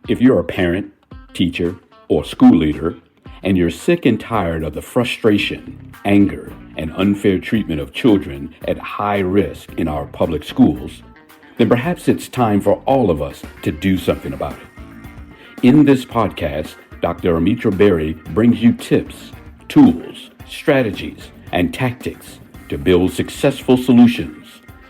If you're a parent, teacher, or school leader, and you're sick and tired of the frustration, anger, and unfair treatment of children at high risk in our public schools, then perhaps it's time for all of us to do something about it. In this podcast, Dr. Amitra Berry brings you tips, tools, strategies, and tactics to build successful solutions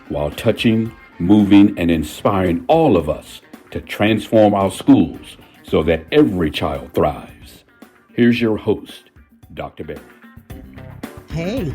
while touching, moving, and inspiring all of us to transform our schools so that every child thrives. Here's your host, Dr. Berry. Hey.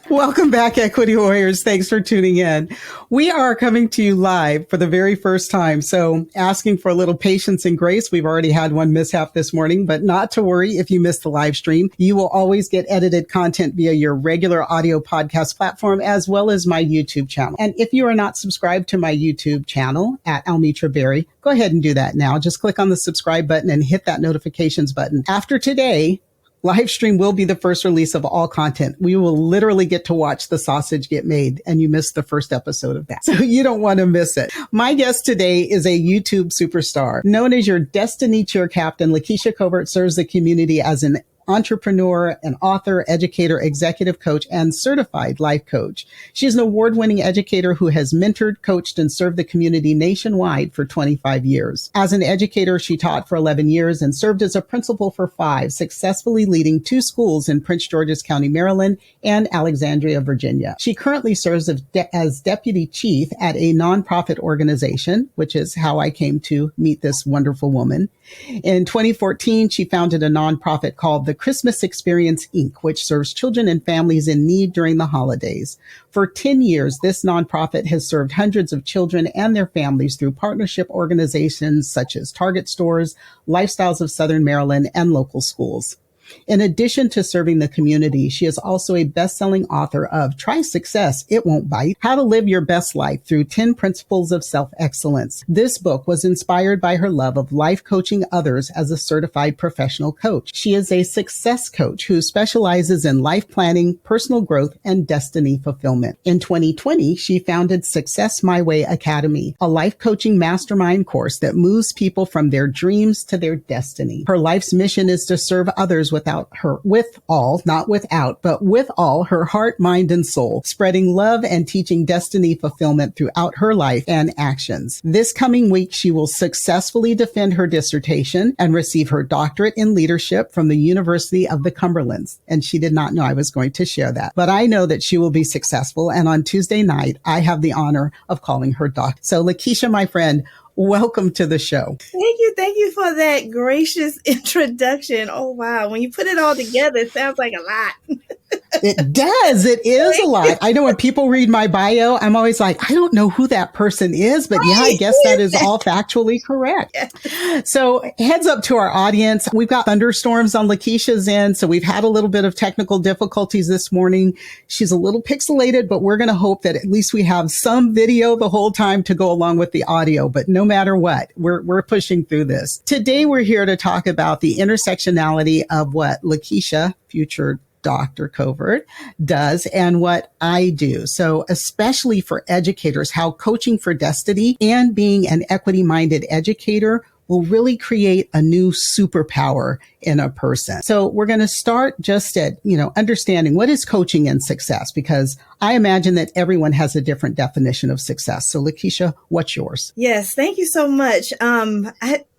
Welcome back, Equity Warriors. Thanks for tuning in. We are coming to you live for the very first time. So asking for a little patience and grace. We've already had one mishap this morning, but not to worry if you missed the live stream. You will always get edited content via your regular audio podcast platform, as well as my YouTube channel. And if you are not subscribed to my YouTube channel at Amitra Berry, go ahead and do that now. Just click on the subscribe button and hit that notifications button. After today, live stream will be the first release of all content. We will literally get to watch the sausage get made, and you missed the first episode of that. So you don't want to miss it. My guest today is a YouTube superstar. Known as your Destiny Cheer Captain, Lakeisha Covert serves the community as an entrepreneur, an author, educator, executive coach, and certified life coach. She's an award-winning educator who has mentored, coached, and served the community nationwide for 25 years. As an educator, she taught for 11 years and served as a principal for 5, successfully leading 2 schools in Prince George's County, Maryland, and Alexandria, Virginia. She currently serves as deputy chief at a nonprofit organization, which is how I came to meet this wonderful woman. In 2014, she founded a nonprofit called the Christmas Experience, Inc., which serves children and families in need during the holidays. For 10 years, this nonprofit has served hundreds of children and their families through partnership organizations such as Target Stores, Lifestyles of Southern Maryland, and local schools. In addition to serving the community, she is also a best-selling author of Try Success, It Won't Bite, How to Live Your Best Life Through 10 Principles of Self-Excellence. This book was inspired by her love of life coaching others as a certified professional coach. She is a success coach who specializes in life planning, personal growth, and destiny fulfillment. In 2020, she founded Success My Way Academy, a life coaching mastermind course that moves people from their dreams to their destiny. Her life's mission is to serve others with all her heart, mind, and soul, spreading love and teaching destiny fulfillment throughout her life and actions. This coming week, she will successfully defend her dissertation and receive her doctorate in leadership from the University of the Cumberlands. And she did not know I was going to share that, but I know that she will be successful. And on Tuesday night, I have the honor of calling her doctor. So Lakeisha, my friend, welcome to the show. Thank you for that gracious introduction. Oh, wow. When you put it all together, it sounds like a lot. It does. It is a lot. I know when people read my bio, I'm always like, I don't know who that person is, but yeah, I guess that is all factually correct. Yeah. So heads up to our audience. We've got thunderstorms on Lakeisha's end. So we've had a little bit of technical difficulties this morning. She's a little pixelated, but we're going to hope that at least we have some video the whole time to go along with the audio. But no matter what, we're pushing through this. Today, we're here to talk about the intersectionality of what Lakeisha, future Dr. Covert, does and what I do. So especially for educators, how coaching for destiny and being an equity-minded educator will really create a new superpower in a person. So we're going to start just at, understanding what is coaching and success, because I imagine that everyone has a different definition of success. So Lakeisha, what's yours? Yes, thank you so much.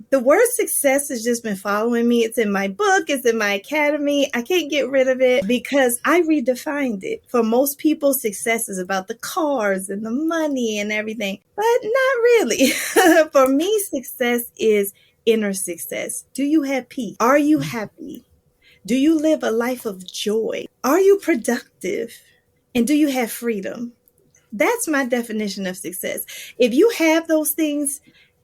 The word success has just been following me. It's in my book. It's in my academy. I can't get rid of it because I redefined it. For most people, success is about the cars and the money and everything, but not really. For me, success is inner success. Do you have peace? Are you happy? Do you live a life of joy? Are you productive? And do you have freedom? That's my definition of success. If you have those things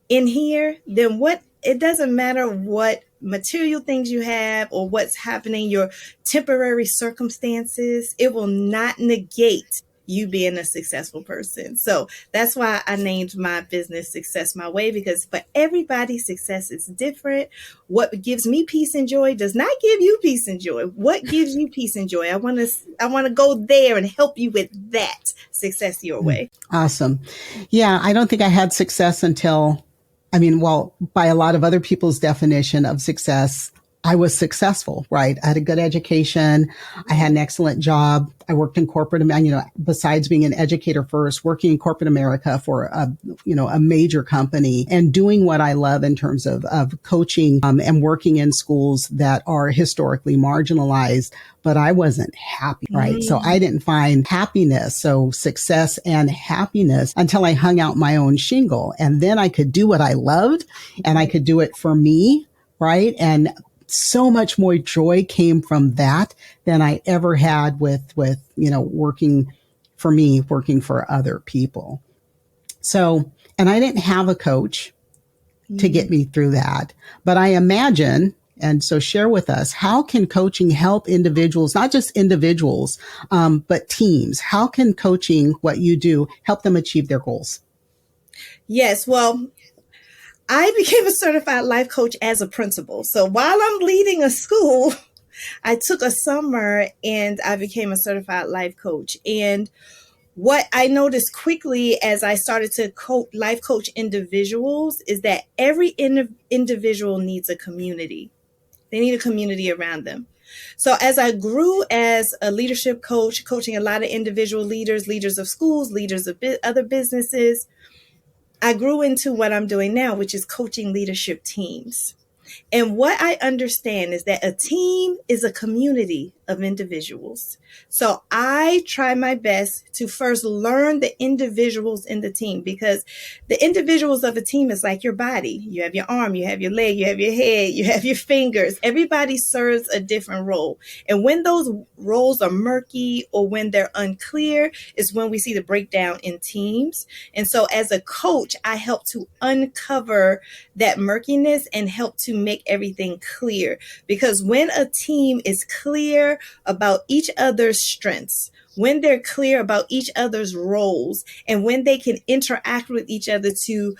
in here, then it doesn't matter what material things you have or what's happening, your temporary circumstances, it will not negate you being a successful person. So that's why I named my business Success My Way, because for everybody, success is different. What gives me peace and joy does not give you peace and joy. What gives you peace and joy? I want to go there and help you with that success your way. Awesome. Yeah, I don't think I had success until I mean, well, by a lot of other people's definition of success, I was successful, right? I had a good education. I had an excellent job. I worked in corporate, besides being an educator first, working in corporate America for a major company and doing what I love in terms of coaching, and working in schools that are historically marginalized. But I wasn't happy, right? So I didn't find happiness. So success and happiness until I hung out my own shingle. And then I could do what I loved and I could do it for me, right? And so much more joy came from that than I ever had with working for me, working for other people. So, and I didn't have a coach to get me through that, but I imagine, and so share with us, how can coaching help individuals, not just individuals, but teams? How can coaching, what you do, help them achieve their goals? Yes, well, I became a certified life coach as a principal. So while I'm leading a school, I took a summer and I became a certified life coach. And what I noticed quickly as I started to life coach individuals is that every individual needs a community. They need a community around them. So as I grew as a leadership coach, coaching a lot of individual leaders, leaders of schools, leaders of other businesses, I grew into what I'm doing now, which is coaching leadership teams. And what I understand is that a team is a community of individuals. So I try my best to first learn the individuals in the team, because the individuals of a team is like your body. You have your arm, you have your leg, you have your head, you have your fingers. Everybody serves a different role. And when those roles are murky or when they're unclear is when we see the breakdown in teams. And so as a coach, I help to uncover that murkiness and help to make everything clear. Because when a team is clear about each other's strengths, when they're clear about each other's roles, and when they can interact with each other to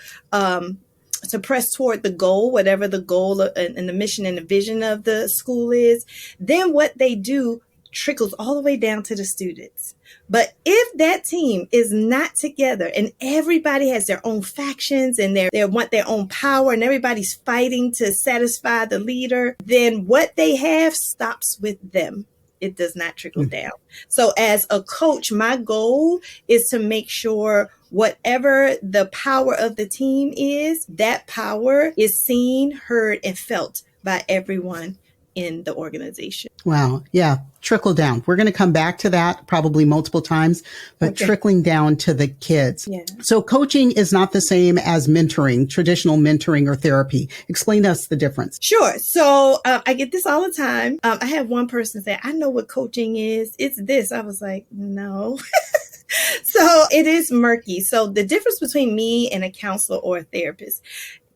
press toward the goal, whatever the goal and the mission and the vision of the school is, then what they do trickles all the way down to the students. But if that team is not together and everybody has their own factions and they want their own power and everybody's fighting to satisfy the leader, then what they have stops with them. It does not trickle down. So as a coach, my goal is to make sure whatever the power of the team is, that power is seen, heard, and felt by everyone in the organization. Wow. Yeah. Trickle down. We're going to come back to that probably multiple times, but okay. Trickling down to the kids. Yeah. So coaching is not the same as mentoring, traditional mentoring or therapy. Explain to us the difference. Sure. So I get this all the time. I had one person say, I know what coaching is. It's this. I was like, no. So it is murky. So the difference between me and a counselor or a therapist.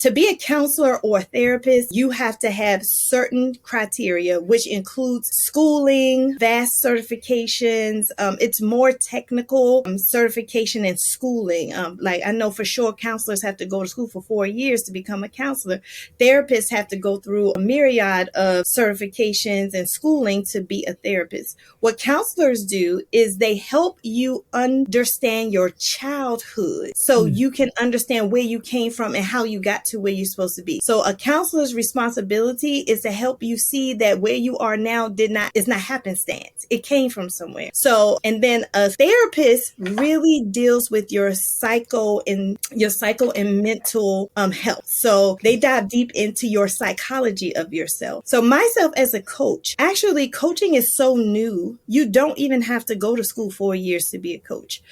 To be a counselor or a therapist, you have to have certain criteria, which includes schooling, vast certifications. It's more technical certification and schooling. Like I know for sure counselors have to go to school for 4 years to become a counselor. Therapists have to go through a myriad of certifications and schooling to be a therapist. What counselors do is they help you understand your childhood so you can understand where you came from and how you got to where you're supposed to be. So a counselor's responsibility is to help you see that where you are now is not happenstance. It came from somewhere. So, and then a therapist really deals with your psycho and mental health. So they dive deep into your psychology of yourself. So myself as a coach, actually coaching is so new. You don't even have to go to school 4 years to be a coach.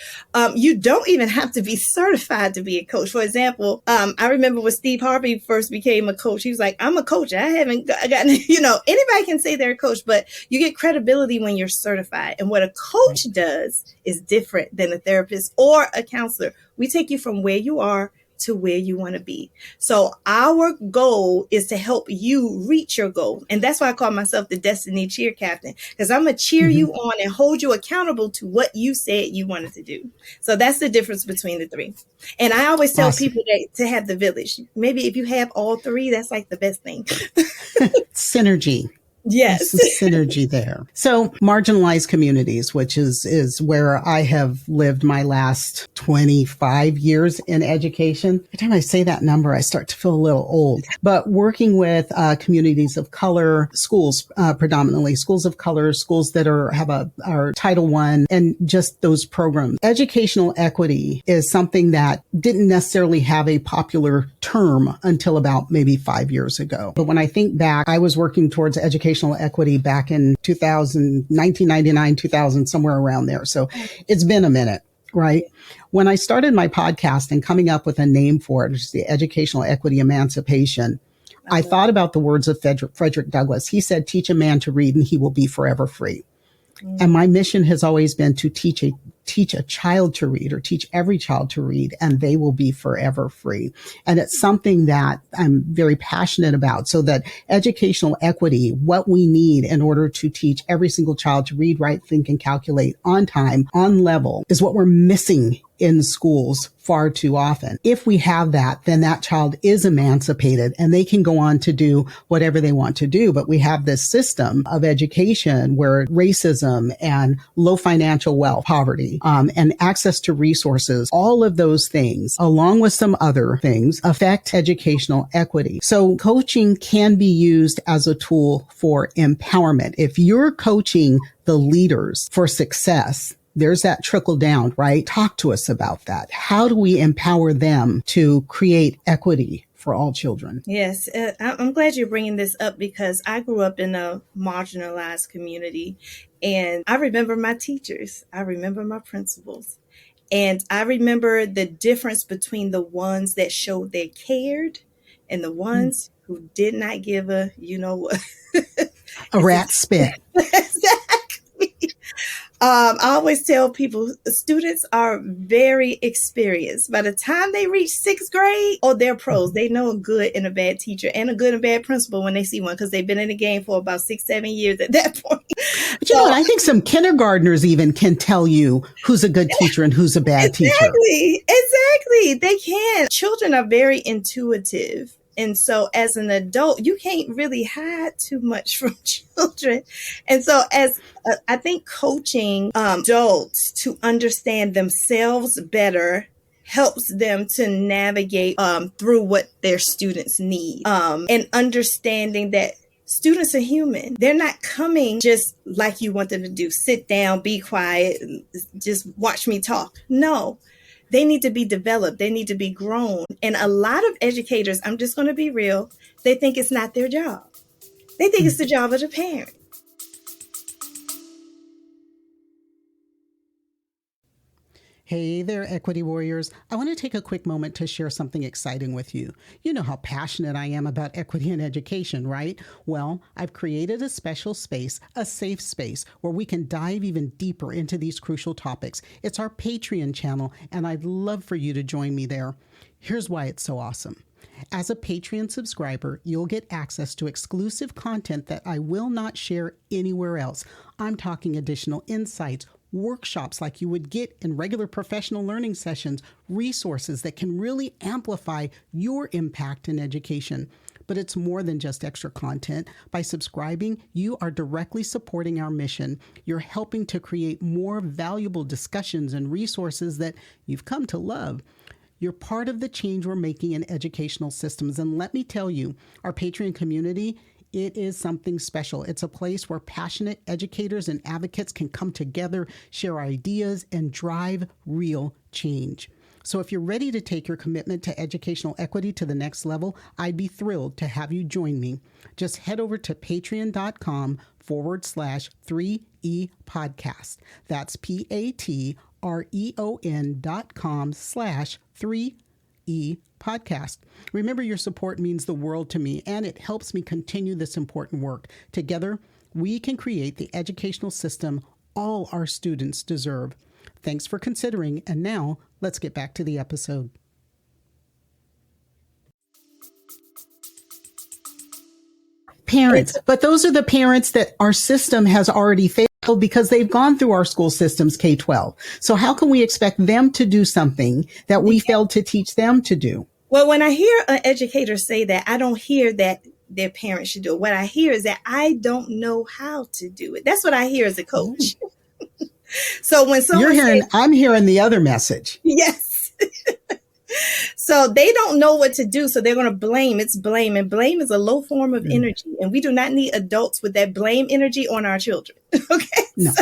You don't even have to be certified to be a coach. For example, I remember when Steve Harvey first became a coach, he was like, I'm a coach. I haven't gotten, anybody can say they're a coach, but you get credibility when you're certified. And what a coach does is different than a therapist or a counselor. We take you from where you are to where you want to be. So our goal is to help you reach your goal. And that's why I call myself the Destiny Cheer Captain, because I'm going to cheer you on and hold you accountable to what you said you wanted to do. So that's the difference between the three. And I always tell people that to have the village. Maybe if you have all three, that's like the best thing. Synergy. Yes. Some synergy there. So marginalized communities, which is where I have lived my last 25 years in education. Every time I say that number, I start to feel a little old. But working with communities of color, schools, predominantly schools of color, schools that are Title I, and just those programs. Educational equity is something that didn't necessarily have a popular term until about maybe 5 years ago. But when I think back, I was working towards educational equity back in 1999, 2000, somewhere around there. So it's been a minute, right? When I started my podcast and coming up with a name for it, which is the Educational Equity Emancipation, I thought about the words of Frederick Douglass. He said, teach a man to read and he will be forever free. And my mission has always been to teach a child to read, or teach every child to read, and they will be forever free. And it's something that I'm very passionate about, so that educational equity, what we need in order to teach every single child to read, write, think, and calculate on time, on level, is what we're missing in schools far too often. If we have that, then that child is emancipated and they can go on to do whatever they want to do. But we have this system of education where racism and low financial wealth, poverty, and access to resources, all of those things, along with some other things, affect educational equity. So coaching can be used as a tool for empowerment. If you're coaching the leaders for success, there's that trickle down, right? Talk to us about that. How do we empower them to create equity for all children? Yes, I'm glad you're bringing this up, because I grew up in a marginalized community, and I remember my teachers. I remember my principals. And I remember the difference between the ones that showed they cared and the ones who did not give a, you know what? A rat spit. Exactly. I always tell people, students are very experienced. By the time they reach sixth grade, they're pros. They know a good and a bad teacher and a good and bad principal when they see one, because they've been in the game for about 6-7 years at that point. But you know what? I think some kindergartners even can tell you who's a good teacher and who's a bad teacher. Exactly. They can. Children are very intuitive. And so as an adult, you can't really hide too much from children. And so I think coaching adults to understand themselves better helps them to navigate through what their students need, and understanding that students are human. They're not coming just like you want them to do. Sit down, be quiet, just watch me talk. No. They need to be developed. They need to be grown. And a lot of educators, I'm just going to be real, they think it's not their job. They think it's the job of the parent. Hey there, Equity Warriors. I want to take a quick moment to share something exciting with you. You know how passionate I am about equity in education, right? Well, I've created a special space, a safe space, where we can dive even deeper into these crucial topics. It's our Patreon channel, and I'd love for you to join me there. Here's why it's so awesome. As a Patreon subscriber, you'll get access to exclusive content that I will not share anywhere else. I'm talking additional insights, workshops like you would get in regular professional learning sessions, resources that can really amplify your impact in education. But it's more than just extra content. By subscribing, you are directly supporting our mission. You're helping to create more valuable discussions and resources that you've come to love. You're part of the change we're making in educational systems. And let me tell you, our Patreon community, it is something special. It's a place where passionate educators and advocates can come together, share ideas, and drive real change. So if you're ready to take your commitment to educational equity to the next level, I'd be thrilled to have you join me. Just head over to patreon.com/3E podcast. That's patreon.com/3E podcast. Remember, your support means the world to me, and it helps me continue this important work. Together, we can create the educational system all our students deserve. Thanks for considering, and now let's get back to the episode. Parents, but those are the parents that our system has already failed because they've gone through our school systems K-12. So how can we expect them to do something that we failed to teach them to do? Well, when I hear an educator say that, I don't hear that their parents should do it. What I hear is that I don't know how to do it. That's what I hear as a coach. So when someone I'm hearing the other message. Yes. So they don't know what to do. So they're going to blame. It's blame. And blame is a low form of energy. And we do not need adults with that blame energy on our children. Okay. No.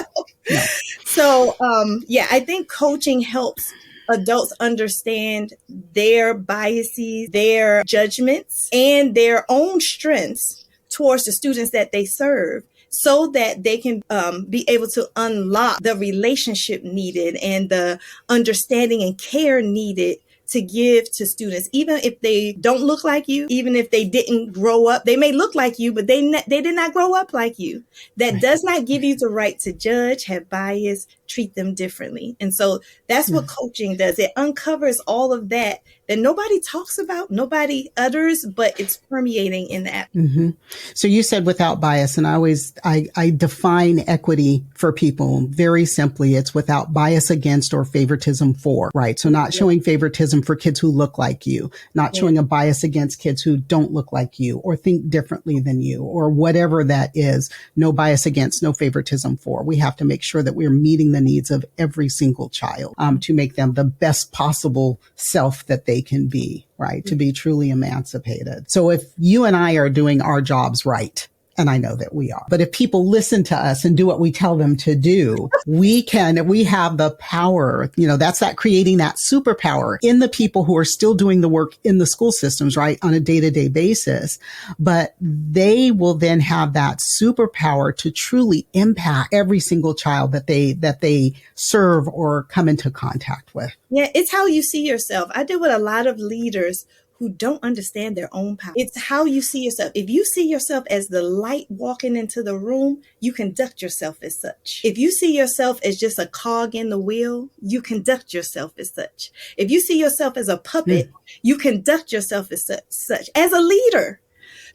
So, I think coaching helps adults understand their biases, their judgments, and their own strengths towards the students that they serve, so that they can be able to unlock the relationship needed and the understanding and care needed to give to students, even if they don't look like you, even if they didn't grow up. They may look like you, but they did not grow up like you. That does not give you the right to judge, have bias, treat them differently. And so that's what coaching does. It uncovers all of that nobody talks about, nobody utters, but it's permeating in the app. Mm-hmm. So you said without bias, and I define equity for people very simply. It's without bias against or favoritism for, right? So not showing favoritism for kids who look like you, not showing a bias against kids who don't look like you or think differently than you or whatever that is. No bias against, no favoritism for. We have to make sure that we're meeting the needs of every single child to make them the best possible self that they can be, right? To be truly emancipated. So if you and I are doing our jobs right, and I know that we are, but if people listen to us and do what we tell them to do, we have the power, that's that creating that superpower in the people who are still doing the work in the school systems, right? On a day-to-day basis. But they will then have that superpower to truly impact every single child that they serve or come into contact with. Yeah, it's how you see yourself. I deal with a lot of leaders who don't understand their own power. It's how you see yourself. If you see yourself as the light walking into the room, you conduct yourself as such. If you see yourself as just a cog in the wheel, you conduct yourself as such. If you see yourself as a puppet, you conduct yourself as such. As a leader.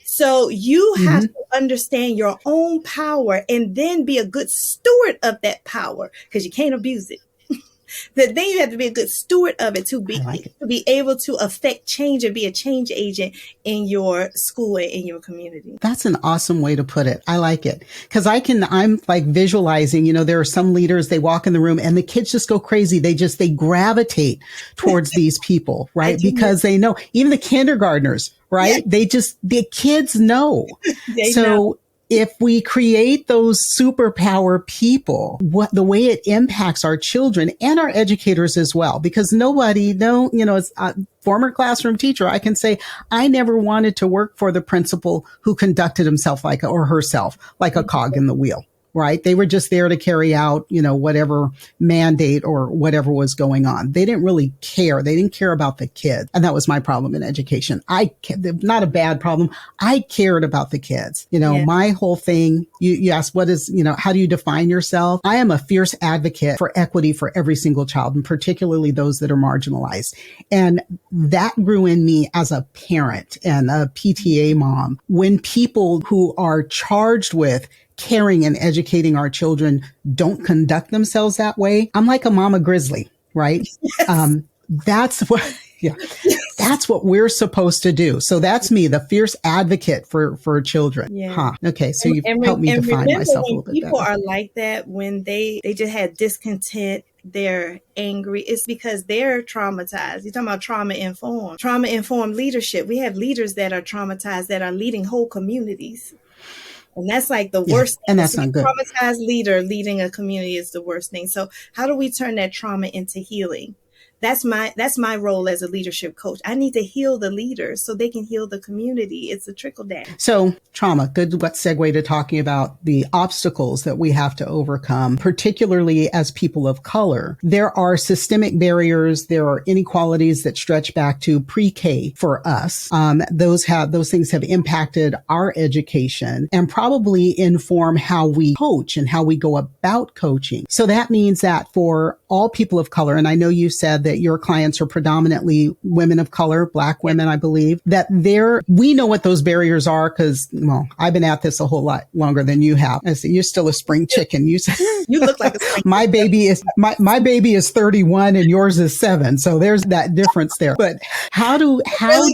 So you have to understand your own power and then be a good steward of that power, because you can't abuse it. That then you have to be a good steward of it to be able to affect change and be a change agent in your school and in your community. That's an awesome way to put it. I like it. Because I'm like visualizing, there are some leaders, they walk in the room and the kids just go crazy. They gravitate towards these people, right? Because they know, even the kindergartners, right? Yeah. The kids know. They know. If we create those superpower people, the way it impacts our children and our educators as well, because as a former classroom teacher, I can say I never wanted to work for the principal who conducted himself or herself like a cog in the wheel. Right? They were just there to carry out, whatever mandate or whatever was going on. They didn't really care. They didn't care about the kids. And that was my problem in education. Not a bad problem. I cared about the kids. My whole thing, you asked, how do you define yourself? I am a fierce advocate for equity for every single child, and particularly those that are marginalized. And that grew in me as a parent and a PTA mom. When people who are charged with caring and educating our children don't conduct themselves that way, I'm like a mama grizzly, right? Yes. That's what we're supposed to do. So that's me, the fierce advocate for children. Yeah. Okay. So you've helped me define myself a little bit better. People are like that when they just have discontent, they're angry. It's because they're traumatized. You're talking about trauma-informed leadership. We have leaders that are traumatized that are leading whole communities. And that's like the worst thing. And that's not good. Traumatized leader leading a community is the worst thing. So how do we turn that trauma into healing? That's my role as a leadership coach. I need to heal the leaders so they can heal the community. It's a trickle down. So trauma, good segue to talking about the obstacles that we have to overcome, particularly as people of color. There are systemic barriers. There are inequalities that stretch back to pre-K for us. Those things have impacted our education and probably inform how we coach and how we go about coaching. So that means that for all people of color, and I know you said that your clients are predominantly women of color, Black women, I believe, that we know what those barriers are because, well, I've been at this a whole lot longer than you have. I said, you're still a spring chicken. You look like a spring my baby is 31 and yours is 7. So there's that difference there. But how do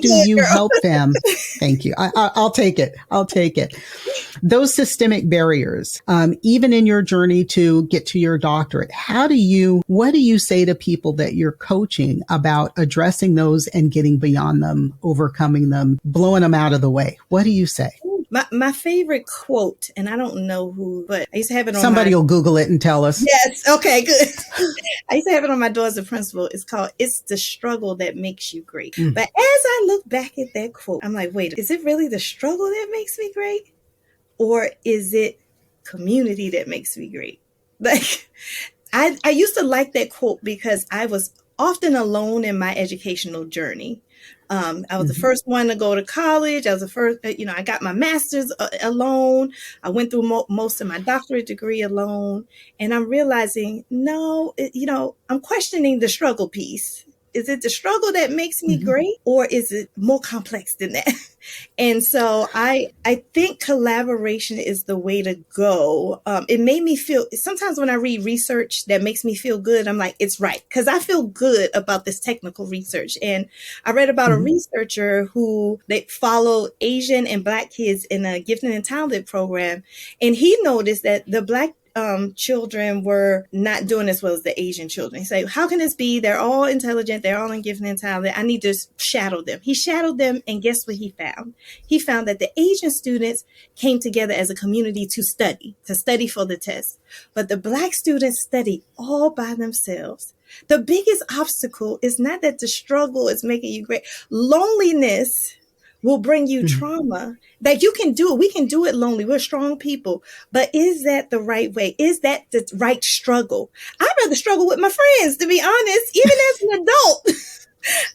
you help them? Thank you. I'll take it. Those systemic barriers, even in your journey to get to your doctorate, what do you say to people that you're coaching about addressing those and getting beyond them, overcoming them, blowing them out of the way? What do you say? My favorite quote, and I don't know who, but I used to have it on Somebody will Google it and tell us. Yes. Okay, good. I used to have it on my door as a principal. It's called, "It's the struggle that makes you great." But as I look back at that quote, I'm like, wait, is it really the struggle that makes me great? Or is it community that makes me great? Like, I used to like that quote because I was often alone in my educational journey. I was the first one to go to college. I was the first, I got my master's alone. I went through most of my doctorate degree alone. And I'm realizing, no, I'm questioning the struggle piece. Is it the struggle that makes me great, or is it more complex than that? And so I think collaboration is the way to go. It made me feel, sometimes when I read research that makes me feel good, I'm like, it's right. Because I feel good about this technical research. And I read about a researcher who they followed Asian and Black kids in a gifted and talented program. And he noticed that the Black children were not doing as well as the Asian children. He said, how can this be? They're all intelligent. They're all in gifted and talented. I need to shadow them. He shadowed them. And guess what he found? He found that the Asian students came together as a community to study for the test. But the Black students studied all by themselves. The biggest obstacle is not that the struggle is making you great. Loneliness will bring you trauma. That you can do it. We can do it lonely. We're strong people. But is that the right way? Is that the right struggle? I'd rather struggle with my friends, to be honest, even as an adult.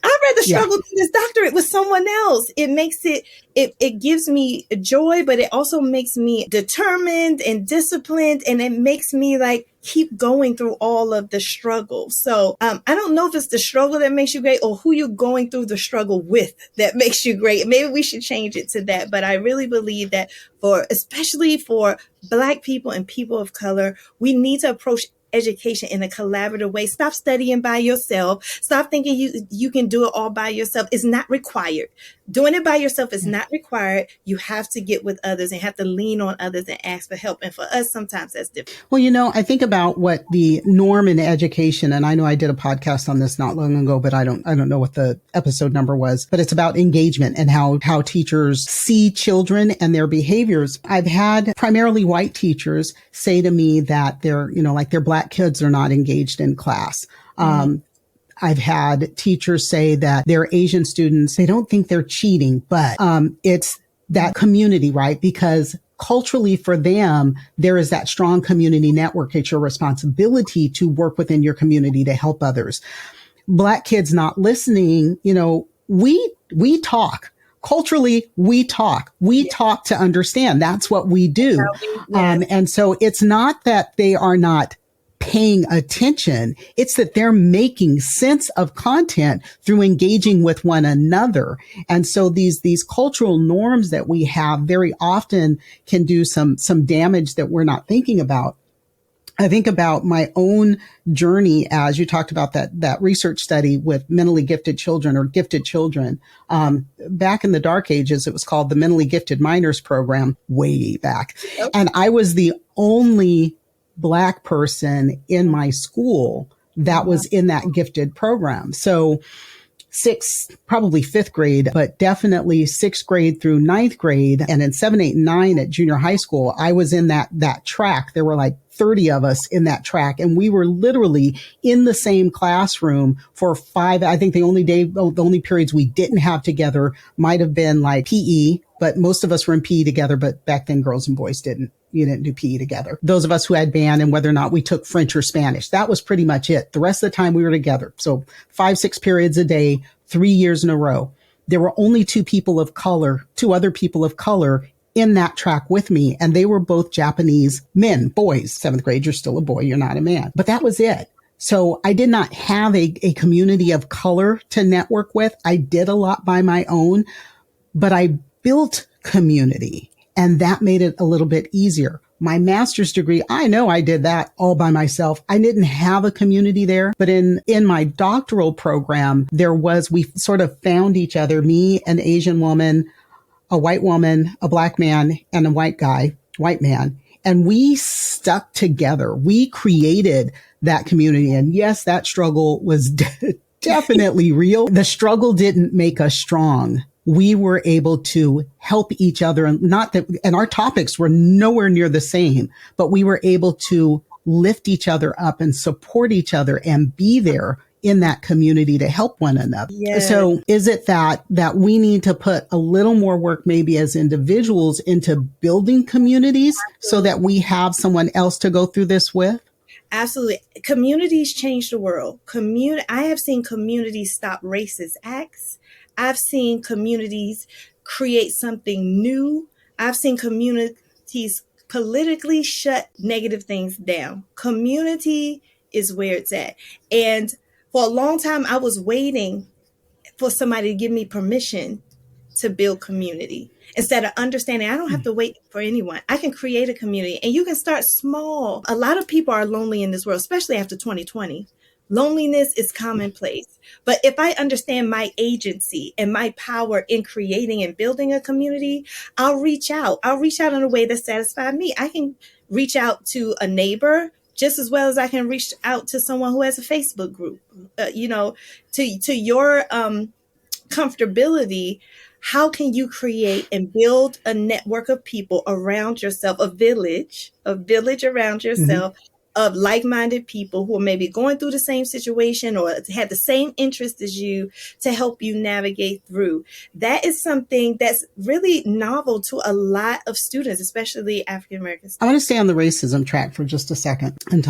I'd rather struggle to this doctorate with someone else. It makes it gives me joy, but it also makes me determined and disciplined. And it makes me like keep going through all of the struggle. So I don't know if it's the struggle that makes you great or who you're going through the struggle with that makes you great. Maybe we should change it to that. But I really believe that especially for Black people and people of color, we need to approach education in a collaborative way. Stop studying by yourself. Stop thinking you can do it all by yourself. It's not required. Doing it by yourself is not required. You have to get with others and have to lean on others and ask for help. And for us, sometimes that's difficult. Well, I think about what the norm in education, and I know I did a podcast on this not long ago, but I don't know what the episode number was, but it's about engagement and how teachers see children and their behaviors. I've had primarily white teachers say to me that their Black kids are not engaged in class. I've had teachers say that their Asian students, they don't think they're cheating, but it's that community, right? Because culturally for them, there is that strong community network. It's your responsibility to work within your community to help others. Black kids not listening, we talk. Culturally, we talk. We talk to understand. That's what we do. And so it's not that they are not paying attention. It's that they're making sense of content through engaging with one another. And so these cultural norms that we have very often can do some damage that we're not thinking about. I think about my own journey as you talked about that research study with mentally gifted children or gifted children. Back in the dark ages, it was called the Mentally Gifted Minors Program way back. Okay. And I was the only Black person in my school that was in that gifted program. So probably fifth grade, but definitely sixth grade through ninth grade. And in 7, 8, and 9 at junior high school, I was in that track. There were like 30 of us in that track. And we were literally in the same classroom for 5. I think the only periods we didn't have together might have been like PE, but most of us were in PE together. But back then, girls and boys didn't do PE together. Those of us who had band and whether or not we took French or Spanish, that was pretty much it. The rest of the time we were together. So 5, 6 periods a day, 3 years in a row. There were only two other people of color in that track with me. And they were both Japanese men, boys. 7th grade, you're still a boy. You're not a man. But that was it. So I did not have a community of color to network with. I did a lot by my own, but I built community, and that made it a little bit easier. My master's degree, I know I did that all by myself. I didn't have a community there, but in my doctoral program, we sort of found each other, me, an Asian woman, a white woman, a black man, and a white man. And we stuck together. We created that community. And yes, that struggle was definitely real. The struggle didn't make us strong. We were able to help each other, and our topics were nowhere near the same, but we were able to lift each other up and support each other and be there in that community to help one another. Yes. So is it that we need to put a little more work maybe as individuals into building communities so that we have someone else to go through this with? Absolutely. Communities change the world. I have seen communities stop racist acts. I've seen communities create something new. I've seen communities politically shut negative things down. Community is where it's at. And for a long time, I was waiting for somebody to give me permission to build community. Instead of understanding, I don't have to wait for anyone. I can create a community, and you can start small. A lot of people are lonely in this world, especially after 2020. Loneliness is commonplace. But if I understand my agency and my power in creating and building a community, I'll reach out. I'll reach out in a way that satisfies me. I can reach out to a neighbor just as well as I can reach out to someone who has a Facebook group. To your comfortability, how can you create and build a network of people around yourself, a village around yourself, of like-minded people who are maybe going through the same situation or have the same interest as you to help you navigate through. That is something that's really novel to a lot of students, especially African Americans. I want to stay on the racism track for just a second and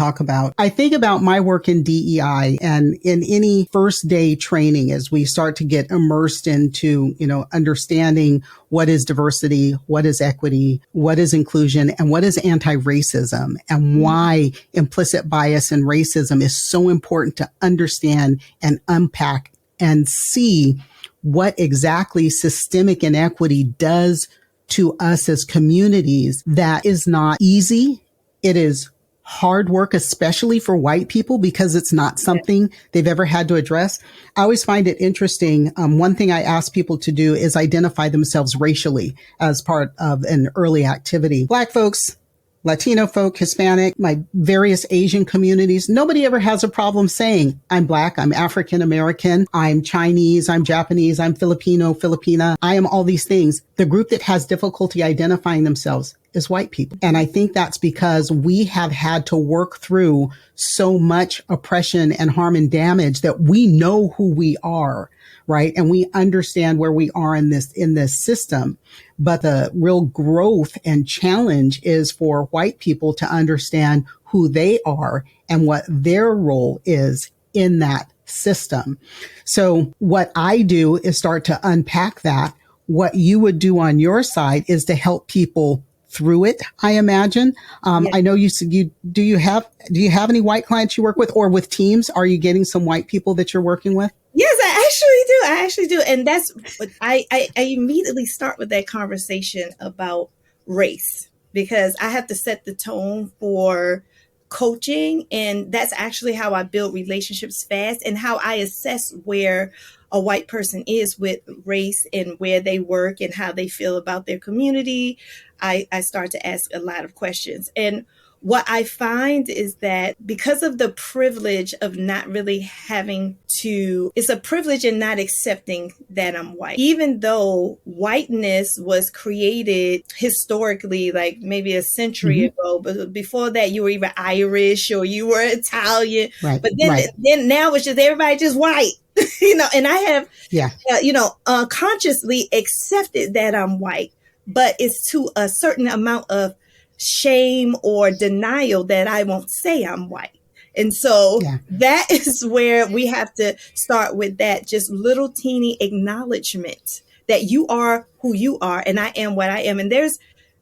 I think about my work in DEI and in any first day training as we start to get immersed into, understanding what is diversity, what is equity, what is inclusion, and what is anti-racism, and why implicit bias and racism is so important to understand and unpack and see what exactly systemic inequity does to us as communities. That is not easy. It is hard work, especially for white people, because it's not something they've ever had to address. I always find it interesting. One thing I ask people to do is identify themselves racially as part of an early activity. Black folks, Latino folk, Hispanic, my various Asian communities, nobody ever has a problem saying, I'm Black, I'm African American, I'm Chinese, I'm Japanese, I'm Filipino, Filipina, I am all these things. The group that has difficulty identifying themselves is white people. And I think that's because we have had to work through so much oppression and harm and damage that we know who we are, right? And we understand where we are in this system. But the real growth and challenge is for white people to understand who they are and what their role is in that system. So what I do is start to unpack that. What you would do on your side is to help people through it, I imagine. I know you said do you have any white clients you work with, or with teams? Are you getting some white people that you're working with? Yes, I actually do. And that's what I immediately start with that conversation about race, because I have to set the tone for coaching. And that's actually how I build relationships fast, and how I assess where a white person is with race and where they work and how they feel about their community. I start to ask a lot of questions. And what I find is that because of the privilege of not really it's a privilege in not accepting that I'm white. Even though whiteness was created historically, like maybe a century ago, but before that you were either Irish or you were Italian. Right. But then now it's just everybody just white. And I have, consciously accepted that I'm white, but it's to a certain amount of shame or denial that I won't say I'm white. And so that is where we have to start with that just little teeny acknowledgement that you are who you are and I am what I am. And there's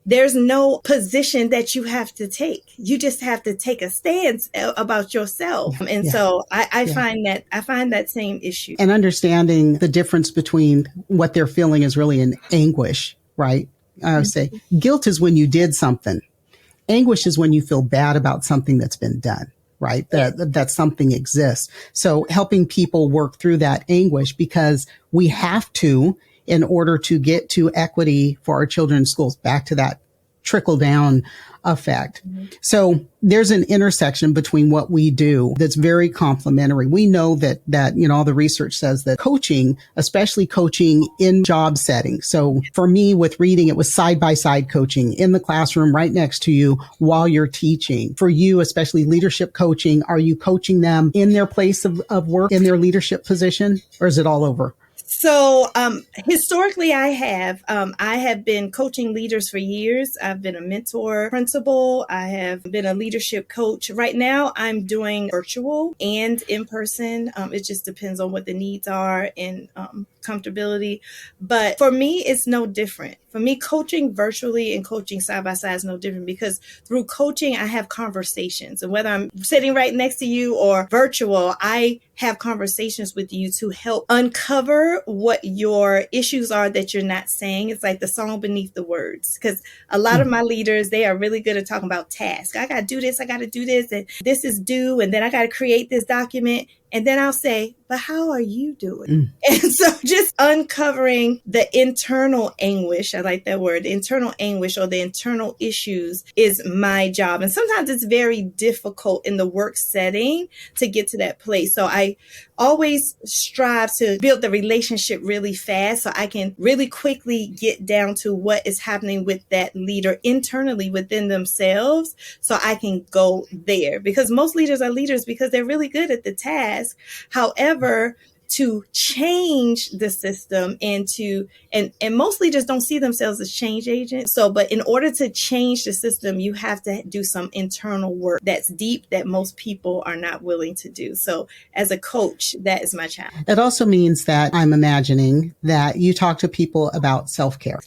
there's no position that you have to take. You just have to take a stance about yourself. And so I find that same issue. And understanding the difference between what they're feeling is really an anguish, right? I would say guilt is when you did something. Anguish is when you feel bad about something that's been done, right? That something exists. So helping people work through that anguish, because we have to, in order to get to equity for our children in schools, back to that trickle down effect. So there's an intersection between what we do that's very complementary. We know that, all the research says that coaching, especially coaching in job settings. So for me with reading, it was side by side coaching in the classroom right next to you while you're teaching. For you, especially leadership coaching, are you coaching them in their place of work, in their leadership position, or is it all over? So historically, I have been coaching leaders for years. I've been a mentor, principal. I have been a leadership coach. Right now, I'm doing virtual and in person. It just depends on what the needs are and comfortability. But for me, it's no different. For me, coaching virtually and coaching side by side is no different, because through coaching, I have conversations. And whether I'm sitting right next to you or virtual, I have conversations with you to help uncover what your issues are that you're not saying. It's like the song beneath the words, because a lot of my leaders, they are really good at talking about tasks. I got to do this, and this is due, and then I got to create this document. And then I'll say, but how are you doing? And so just uncovering the internal anguish, I like that word, the internal anguish or the internal issues is my job. And sometimes it's very difficult in the work setting to get to that place. So I always strive to build the relationship really fast so I can really quickly get down to what is happening with that leader internally within themselves, so I can go there. Because most leaders are leaders because they're really good at the task. However, to change the system and most leaders don't see themselves as change agents. So, but in order to change the system, you have to do some internal work that's deep that most people are not willing to do. So as a coach, that is my challenge. It also means that I'm imagining that you talk to people about self-care.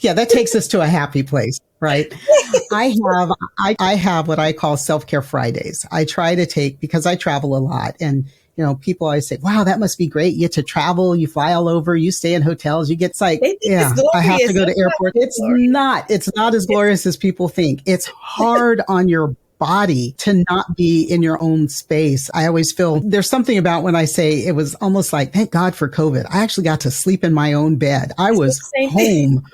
Yeah, that takes us to a happy place, right? I have what I call self-care Fridays. I try to take, because I travel a lot, and people always say, wow, that must be great. You get to travel, you fly all over, you stay in hotels, you get psyched. Yeah, I have to go to airport. It's not as glorious as people think. It's hard on your body to not be in your own space. I always feel there's something about when I say it was almost like, thank God for COVID. I actually got to sleep in my own bed. I was home.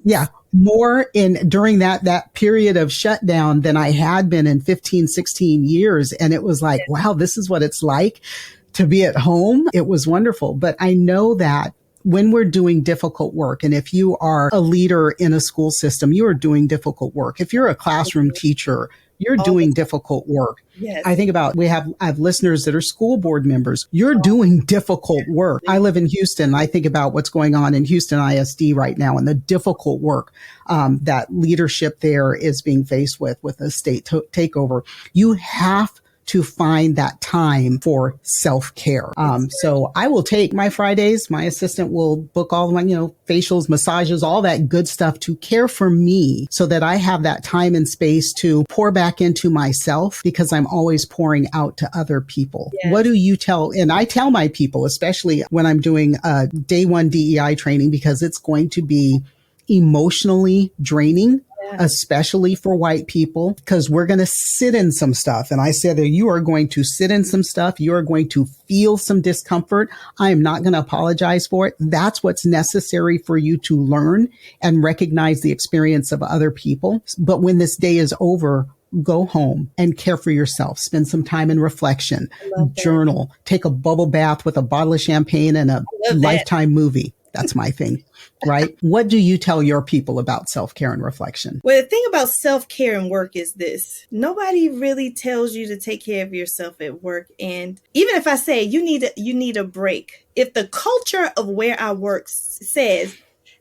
Yeah. More during that period of shutdown than I had been in 15, 16 years. And it was like, wow, this is what it's like to be at home. It was wonderful. But I know that when we're doing difficult work, and if you are a leader in a school system, you are doing difficult work. If you're a classroom teacher, you're doing difficult work. Yes. I think about, I have listeners that are school board members. You're doing difficult work. I live in Houston. I think about what's going on in Houston ISD right now and the difficult work that leadership there is being faced with a state takeover. You have to find that time for self-care. So I will take my Fridays. My assistant will book all my, facials, massages, all that good stuff to care for me so that I have that time and space to pour back into myself, because I'm always pouring out to other people. Yes. What do you tell? And I tell my people, especially when I'm doing day one DEI training, because it's going to be emotionally draining, especially for white people, because we're going to sit in some stuff. And I said that you are going to sit in some stuff. You are going to feel some discomfort. I am not going to apologize for it. That's what's necessary for you to learn and recognize the experience of other people. But when this day is over, go home and care for yourself. Spend some time in reflection, journal, take a bubble bath with a bottle of champagne and a Lifetime movie. That's my thing, right? What do you tell your people about self-care and reflection? Well, the thing about self-care and work is this. Nobody really tells you to take care of yourself at work. And even if I say you need a break, if the culture of where I work says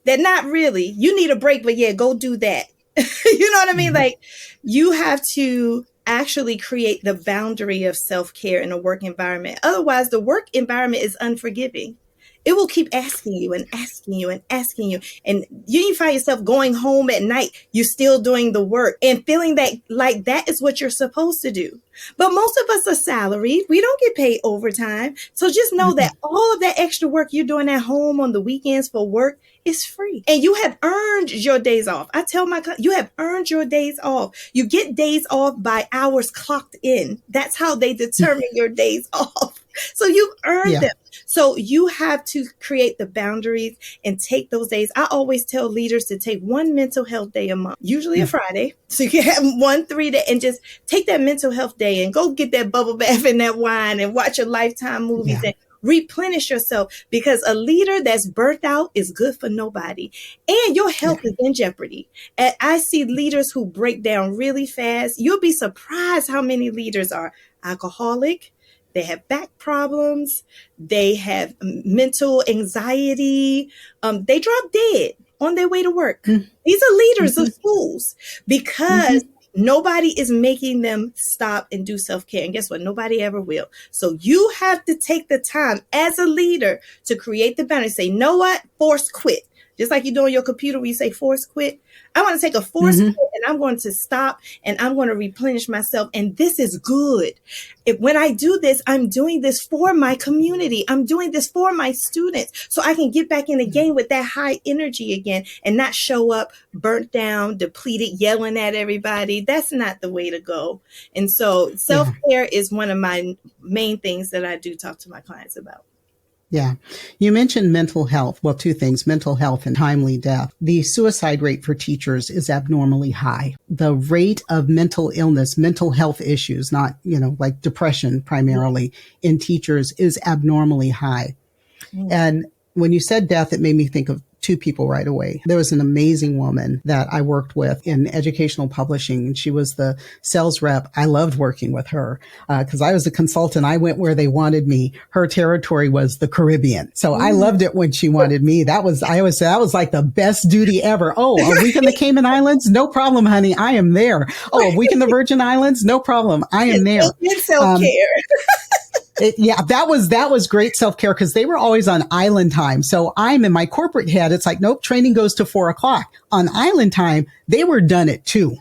that not really, you need a break, but yeah, go do that. You know what I mean? Like, you have to actually create the boundary of self-care in a work environment. Otherwise, the work environment is unforgiving. it will keep asking you and asking you and asking you. And you find yourself going home at night, you're still doing the work and feeling that like that is what you're supposed to do. But most of us are salaried. We don't get paid overtime. So just know that all of that extra work you're doing at home on the weekends for work is free. And you have earned your days off. I tell my clients, you have earned your days off. You get days off by hours clocked in. That's how they determine your days off. So you've earned them. So you have to create the boundaries and take those days. I always tell leaders to take one mental health day a month, usually a Friday. So you can have 1-3 day and just take that mental health day and go get that bubble bath and that wine and watch your Lifetime movies and replenish yourself, because a leader that's burnt out is good for nobody. And your health is in jeopardy. And I see leaders who break down really fast. You'll be surprised how many leaders are alcoholic. They have back problems. They have mental anxiety. They drop dead on their way to work. These are leaders of schools because nobody is making them stop and do self-care. And guess what? Nobody ever will. So you have to take the time as a leader to create the boundary. Say, know what? Force quit. Just like you do on your computer where you say force quit. I want to take a force quit and I'm going to stop and I'm going to replenish myself. And this is good. When I do this, I'm doing this for my community. I'm doing this for my students so I can get back in the game with that high energy again and not show up burnt down, depleted, yelling at everybody. That's not the way to go. And so self-care is one of my main things that I do talk to my clients about. Yeah. You mentioned mental health. Well, two things, mental health and timely death. The suicide rate for teachers is abnormally high. The rate of mental illness, mental health issues, not, like depression primarily in teachers is abnormally high. And when you said death, it made me think of two people right away. There was an amazing woman that I worked with in educational publishing. She was the sales rep. I loved working with her because I was a consultant. I went where they wanted me. Her territory was the Caribbean. So I loved it when she wanted me. I always say that was like the best duty ever. Oh, a week in the Cayman Islands? No problem, honey. I am there. Oh, a week in the Virgin Islands? No problem. I am there. It's self-care. That was great self-care because they were always on island time. So I'm in my corporate head. It's like, nope, training goes to 4:00. On island time, they were done at 2.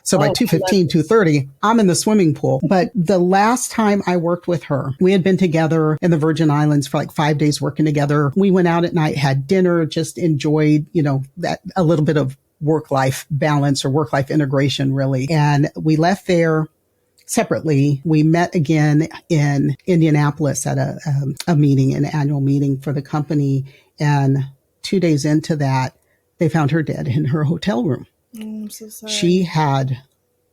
So by 2:15, 2:30, I'm in the swimming pool. But the last time I worked with her, we had been together in the Virgin Islands for like 5 days working together. We went out at night, had dinner, just enjoyed, that a little bit of work-life balance or work-life integration, really. And we left there separately. We met again in Indianapolis at a meeting, an annual meeting for the company. And 2 days into that, they found her dead in her hotel room. I'm so sorry. She had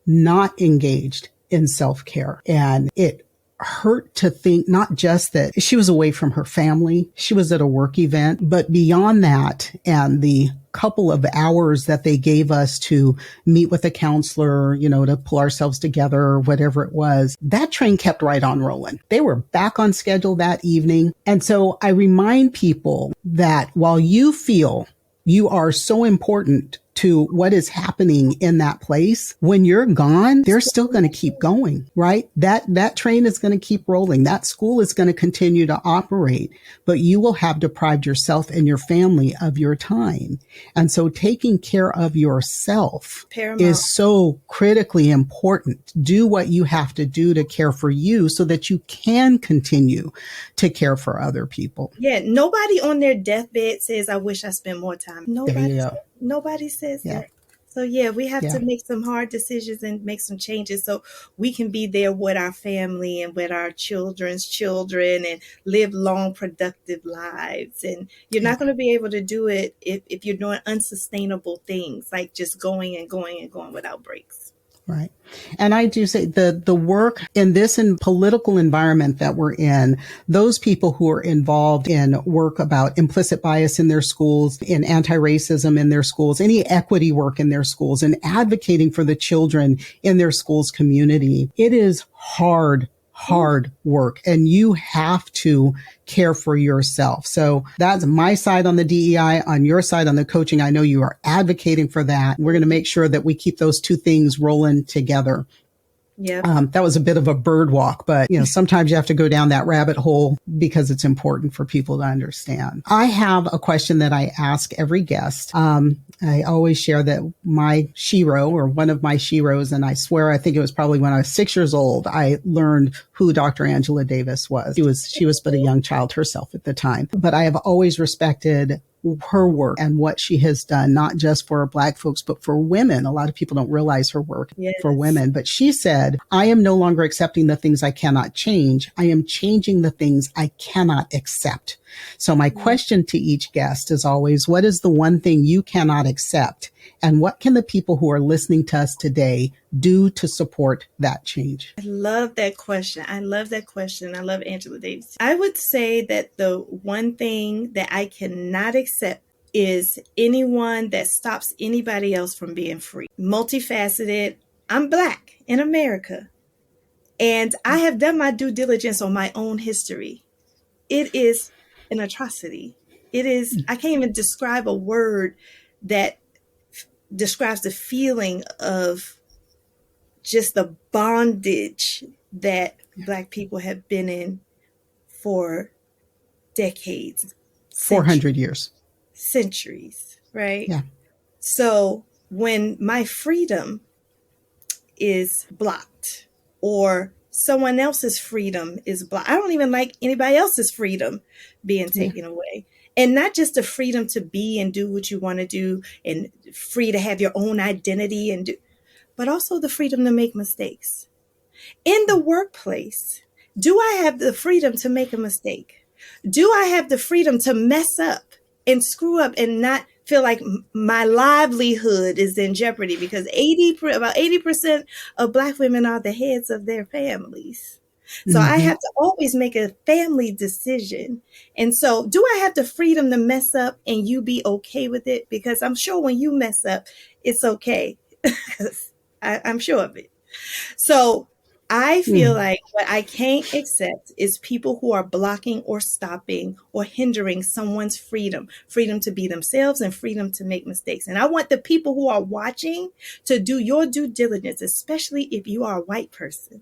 not engaged in self-care. And it hurt to think not just that she was away from her family, she was at a work event, but beyond that and the couple of hours that they gave us to meet with a counselor, to pull ourselves together or whatever it was, that train kept right on rolling. They were back on schedule that evening. And so I remind people that while you feel you are so important to what is happening in that place, when you're gone, they're still going to keep going, right? That train is going to keep rolling. That school is going to continue to operate, but you will have deprived yourself and your family of your time. And so taking care of yourself is so critically important. Do what you have to do to care for you so that you can continue to care for other people. Yeah. Nobody on their deathbed says, I wish I spent more time. Nobody says that. So we have to make some hard decisions and make some changes so we can be there with our family and with our children's children and live long, productive lives. And you're not going to be able to do it if you're doing unsustainable things like just going and going and going without breaks. Right. And I do say the work in this political environment that we're in, those people who are involved in work about implicit bias in their schools, in anti-racism in their schools, any equity work in their schools, and advocating for the children in their schools community, it is hard work, and you have to care for yourself. So that's my side on the DEI. On your side on the coaching, I know you are advocating for that. We're going to make sure that we keep those two things rolling together. Yep. That was a bit of a bird walk, but sometimes you have to go down that rabbit hole because it's important for people to understand. I have a question that I ask every guest. I always share that my shero, or one of my sheroes, and I swear I think it was probably when I was 6 years old, I learned who Dr. Angela Davis was. She was but a young child herself at the time. But I have always respected her work and what she has done, not just for Black folks, but for women. A lot of people don't realize her work for women. But she said, I am no longer accepting the things I cannot change. I am changing the things I cannot accept. So my question to each guest is always, what is the one thing you cannot accept? And what can the people who are listening to us today do to support that change? I love that question. I love Angela Davis. I would say that the one thing that I cannot accept is anyone that stops anybody else from being free. Multifaceted. I'm Black in America, and I have done my due diligence on my own history. It is an atrocity. It is, I can't even describe a word that describes the feeling of just the bondage that Black people have been in for decades. 400 years. Centuries, right? Yeah. So when my freedom is blocked or someone else's freedom is blocked, I don't even like anybody else's freedom being taken away. And not just the freedom to be and do what you want to do and free to have your own identity and do, but also the freedom to make mistakes. In the workplace, do I have the freedom to make a mistake? Do I have the freedom to mess up and screw up and not feel like my livelihood is in jeopardy? Because about 80% of Black women are the heads of their families. So I have to always make a family decision. And so do I have the freedom to mess up and you be okay with it? Because I'm sure when you mess up, it's okay. I'm sure of it. So I feel like what I can't accept is people who are blocking or stopping or hindering someone's freedom to be themselves and freedom to make mistakes. And I want the people who are watching to do your due diligence, especially if you are a white person.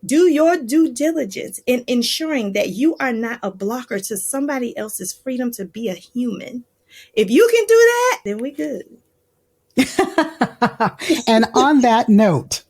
Do your due diligence in ensuring that you are not a blocker to somebody else's freedom to be a human. If you can do that, then we good. And on that note,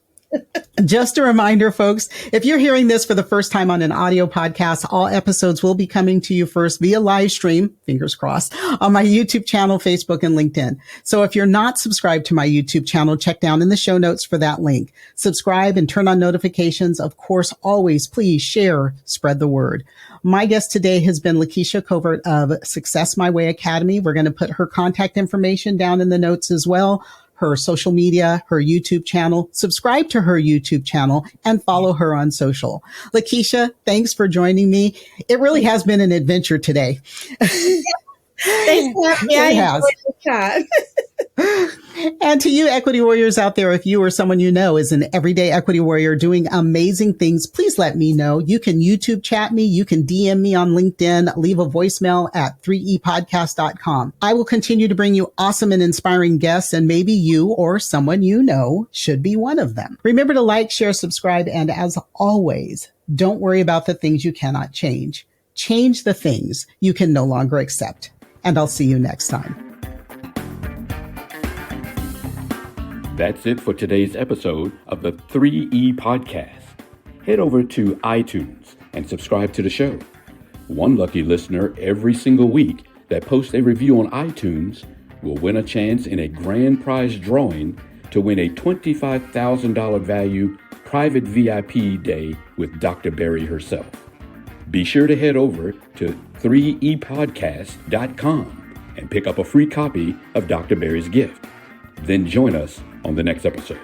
just a reminder, folks, if you're hearing this for the first time on an audio podcast, all episodes will be coming to you first via live stream, fingers crossed, on my YouTube channel, Facebook, and LinkedIn. So if you're not subscribed to my YouTube channel, check down in the show notes for that link. Subscribe and turn on notifications. Of course, always please share, spread the word. My guest today has been Lakeisha Covert of Success My Way Academy. We're going to put her contact information down in the notes as well. Her social media, her YouTube channel, subscribe to her YouTube channel, and follow her on social. Lakeisha, thanks for joining me. It really has been an adventure today. Thanks for having me. I enjoyed the time. And to you equity warriors out there, if you or someone you know is an everyday equity warrior doing amazing things, please let me know. You can YouTube chat me. You can DM me on LinkedIn, leave a voicemail at 3epodcast.com. I will continue to bring you awesome and inspiring guests, and maybe you or someone you know should be one of them. Remember to like, share, subscribe, and as always, don't worry about the things you cannot change. Change the things you can no longer accept. And I'll see you next time. That's it for today's episode of the 3E Podcast. Head over to iTunes and subscribe to the show. One lucky listener every single week that posts a review on iTunes will win a chance in a grand prize drawing to win a $25,000 value private VIP day with Dr. Berry herself. Be sure to head over to 3epodcast.com and pick up a free copy of Dr. Berry's gift. Then join us on the next episode.